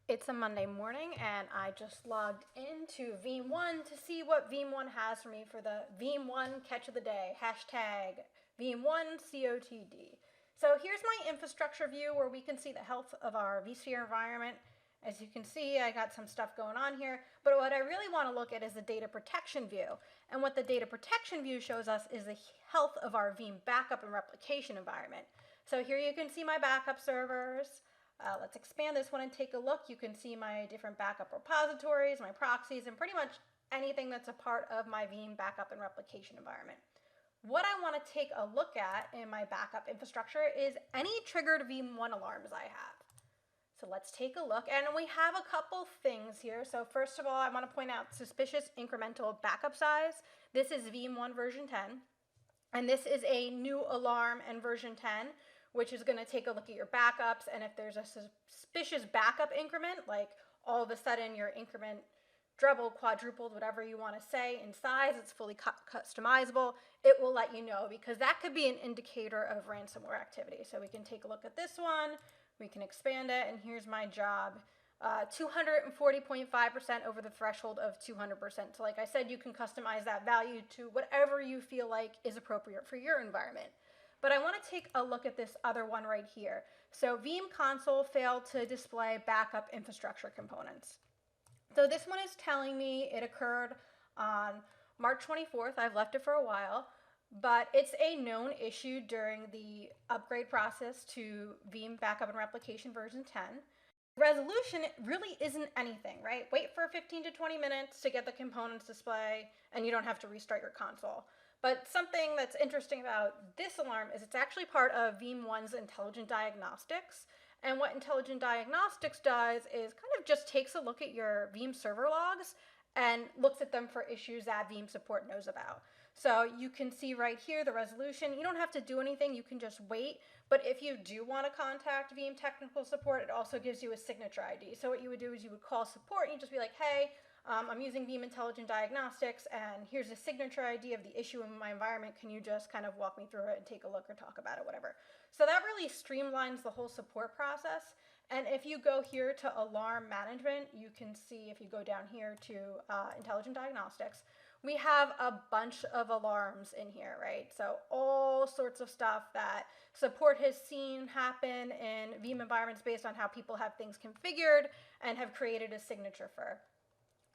It's a Monday morning and I just logged into Veeam ONE to see what Veeam ONE has for me for the Veeam ONE catch of the day, hashtag Veeam ONE COTD. So here's my infrastructure view where we can see the health of our vSphere environment. As you can see, I got some stuff going on here, but what I really want to look at is the data protection view. And what the data protection view shows us is the health of our Veeam backup and replication environment. So here you can see my backup servers. Let's expand this one and take a look. You can see my different backup repositories, my proxies, and pretty much anything that's a part of my Veeam backup and replication environment. What I want to take a look at in my backup infrastructure is any triggered Veeam ONE alarms I have. So let's take a look, and we have a couple things here. So first of all, I want to point out suspicious incremental backup size. This is Veeam ONE version 10, and this is a new alarm and version 10, which is going to take a look at your backups, and if there's a suspicious backup increment, like all of a sudden your increment trebled, quadrupled, whatever you want to say in size, it's fully customizable, it will let you know, because that could be an indicator of ransomware activity. So we can take a look at this one, we can expand it, and here's my job. 240.5% over the threshold of 200%. So like I said, you can customize that value to whatever you feel like is appropriate for your environment. But I want to take a look at this other one right here. So Veeam console failed to display backup infrastructure components. So this one is telling me it occurred on March 24th. I've left it for a while, but it's a known issue during the upgrade process to Veeam backup and replication version 10. Resolution really isn't anything, right? Wait for 15 to 20 minutes to get the components display, and you don't have to restart your console. But something that's interesting about this alarm is it's actually part of Veeam ONE's Intelligent Diagnostics. And what Intelligent Diagnostics does is kind of just takes a look at your Veeam server logs and looks at them for issues that Veeam support knows about. So you can see right here the resolution. You don't have to do anything, you can just wait. But if you do want to contact Veeam technical support, it also gives you a signature ID. So what you would do is you would call support and you'd just be like, hey, I'm using Veeam Intelligent Diagnostics, and here's a signature ID of the issue in my environment. Can you just kind of walk me through it and take a look or talk about it, whatever. So that really streamlines the whole support process. And if you go here to alarm management, you can see, if you go down here to Intelligent Diagnostics, we have a bunch of alarms in here, right? So all sorts of stuff that support has seen happen in Veeam environments based on how people have things configured and have created a signature for.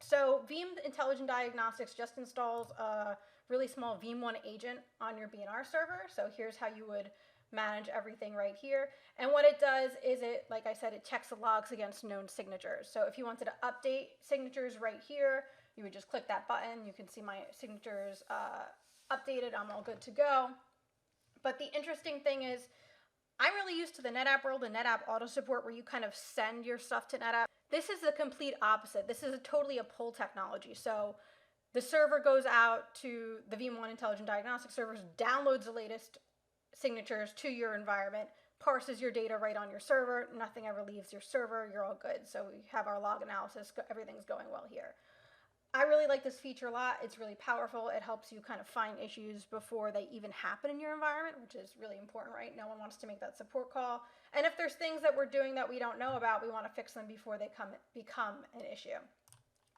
So Veeam Intelligent Diagnostics just installs a really small Veeam ONE agent on your BNR server. So here's how you would manage everything right here. And what it does is it, like I said, it checks the logs against known signatures. So if you wanted to update signatures right here, you would just click that button. You can see my signatures updated. I'm all good to go. But the interesting thing is, I'm really used to the NetApp world and NetApp auto support where you kind of send your stuff to NetApp. This is the complete opposite. This is totally a pull technology. So the server goes out to the Veeam ONE Intelligent Diagnostics servers, downloads the latest signatures to your environment, parses your data right on your server. Nothing ever leaves your server. You're all good. So we have our log analysis. Everything's going well here. I really like this feature a lot. It's really powerful. It helps you kind of find issues before they even happen in your environment, which is really important, right? No one wants to make that support call. And if there's things that we're doing that we don't know about, we want to fix them before they become an issue.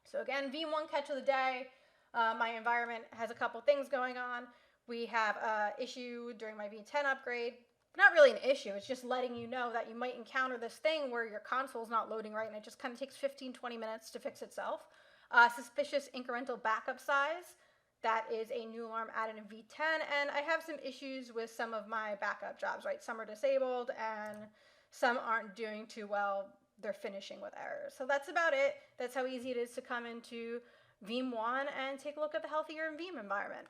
So again, Veeam ONE catch of the day. My environment has a couple things going on. We have an issue during my V10 upgrade. Not really an issue, it's just letting you know that you might encounter this thing where your console's not loading right and it just kind of takes 15-20 minutes to fix itself. Suspicious incremental backup size. That is a new alarm added in V10, and I have some issues with some of my backup jobs, right? Some are disabled and some aren't doing too well. They're finishing with errors. So that's about it. That's how easy it is to come into Veeam ONE and take a look at the health of your Veeam environment.